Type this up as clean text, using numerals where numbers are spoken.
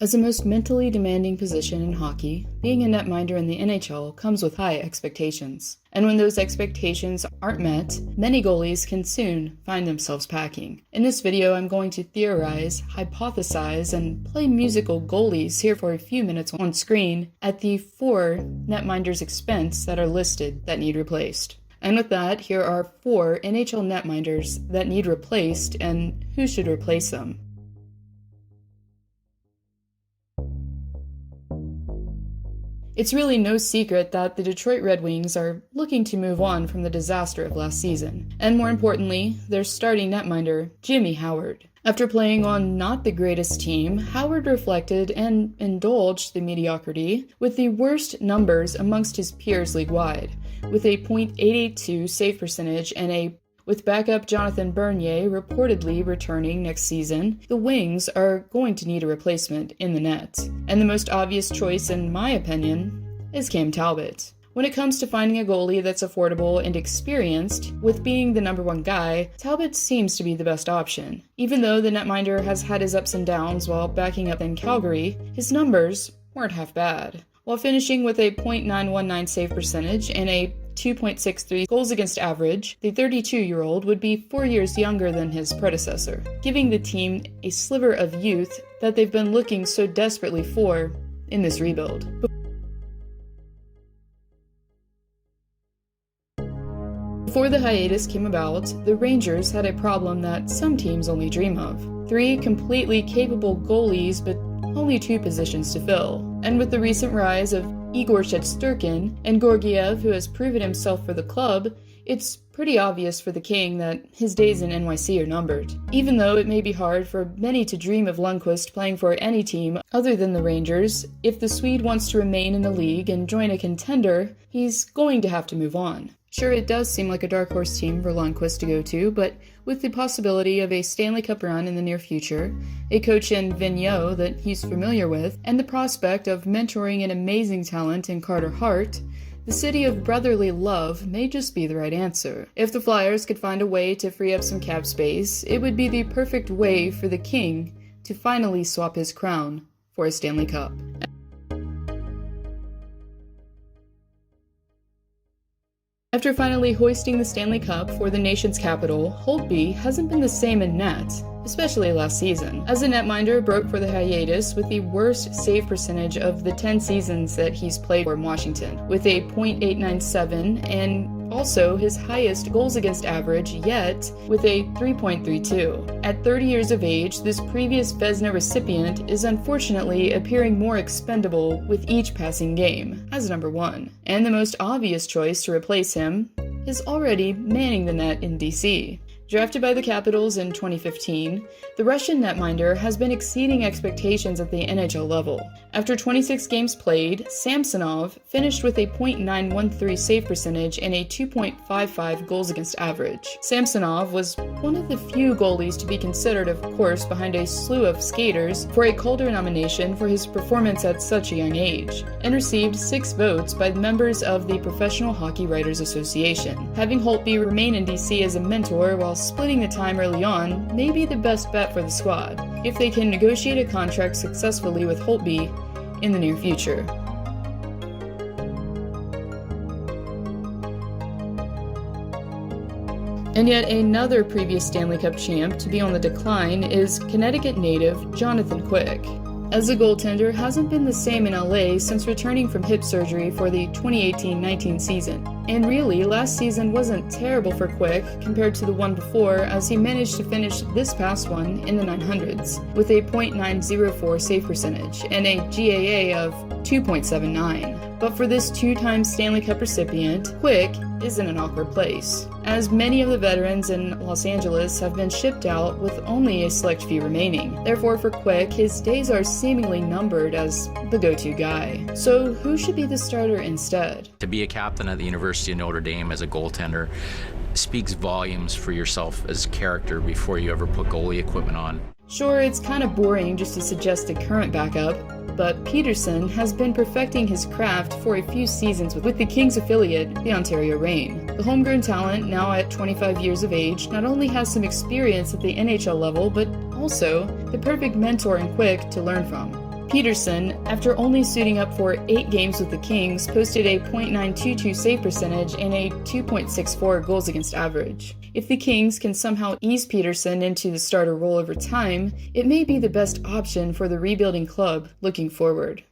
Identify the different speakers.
Speaker 1: As the most mentally demanding position in hockey, being a netminder in the NHL comes with high expectations. And when those expectations aren't met, many goalies can soon find themselves packing. In this video, I'm going to theorize, hypothesize, and play musical goalies here for a few minutes on screen at the 4 netminders' expense that are listed that need replaced. And with that, here are 4 NHL netminders that need replaced and who should replace them. It's really no secret that the Detroit Red Wings are looking to move on from the disaster of last season, and more importantly, their starting netminder, Jimmy Howard. After playing on not the greatest team, Howard reflected and indulged the mediocrity with the worst numbers amongst his peers league-wide, with a .882 save percentage and with backup Jonathan Bernier reportedly returning next season, the Wings are going to need a replacement in the net. And the most obvious choice, in my opinion, is Cam Talbot. When it comes to finding a goalie that's affordable and experienced, with being the number 1 guy, Talbot seems to be the best option. Even though the netminder has had his ups and downs while backing up in Calgary, his numbers weren't half bad. While finishing with a .919 save percentage and a 2.63 goals against average, the 32-year-old would be 4 years younger than his predecessor, giving the team a sliver of youth that they've been looking so desperately for in this rebuild. Before the hiatus came about, the Rangers had a problem that some teams only dream of. 3 completely capable goalies, but only 2 positions to fill. And with the recent rise of Igor Shesterkin and Georgiev, who has proven himself for the club, it's pretty obvious for the King that his days in NYC are numbered. Even though it may be hard for many to dream of Lundqvist playing for any team other than the Rangers, if the Swede wants to remain in the league and join a contender, he's going to have to move on. Sure, it does seem like a dark horse team for Lundqvist to go to, but with the possibility of a Stanley Cup run in the near future, a coach in Vigneault that he's familiar with, and the prospect of mentoring an amazing talent in Carter Hart, the city of brotherly love may just be the right answer. If the Flyers could find a way to free up some cap space, it would be the perfect way for the King to finally swap his crown for a Stanley Cup. After finally hoisting the Stanley Cup for the nation's capital, Holtby hasn't been the same in net, especially last season, as a netminder broke for the hiatus with the worst save percentage of the 10 seasons that he's played for Washington, with a .897 and also his highest goals against average yet, with a 3.32. At 30 years of age, this previous Vezina recipient is unfortunately appearing more expendable with each passing game, as number 1. And the most obvious choice to replace him is already manning the net in DC. Drafted by the Capitals in 2015, the Russian netminder has been exceeding expectations at the NHL level. After 26 games played, Samsonov finished with a .913 save percentage and a 2.55 goals against average. Samsonov was one of the few goalies to be considered, of course, behind a slew of skaters for a Calder nomination for his performance at such a young age, and received 6 votes by the members of the Professional Hockey Writers Association. Having Holtby remain in DC as a mentor while splitting the time early on may be the best bet for the squad, if they can negotiate a contract successfully with Holtby in the near future. And yet another previous Stanley Cup champ to be on the decline is Connecticut native Jonathan Quick, as the goaltender hasn't been the same in LA since returning from hip surgery for the 2018-19 season. And really, last season wasn't terrible for Quick compared to the one before, as he managed to finish this past one in the 900s, with a .904 save percentage and a GAA of 2.79. But for this 2-time Stanley Cup recipient, Quick is in an awkward place, as many of the veterans in Los Angeles have been shipped out with only a select few remaining. Therefore, for Quick, his days are seemingly numbered as the go-to guy. So who should be the starter instead?
Speaker 2: To be a captain at the University of Notre Dame as a goaltender speaks volumes for yourself as a character before you ever put goalie equipment on.
Speaker 1: Sure, it's kind of boring just to suggest a current backup, but Peterson has been perfecting his craft for a few seasons with the Kings affiliate, the Ontario Reign. The homegrown talent, now at 25 years of age, not only has some experience at the NHL level, but also the perfect mentor and Quick to learn from. Peterson, after only suiting up for 8 games with the Kings, posted a .922 save percentage and a 2.64 goals against average. If the Kings can somehow ease Peterson into the starter role over time, it may be the best option for the rebuilding club looking forward.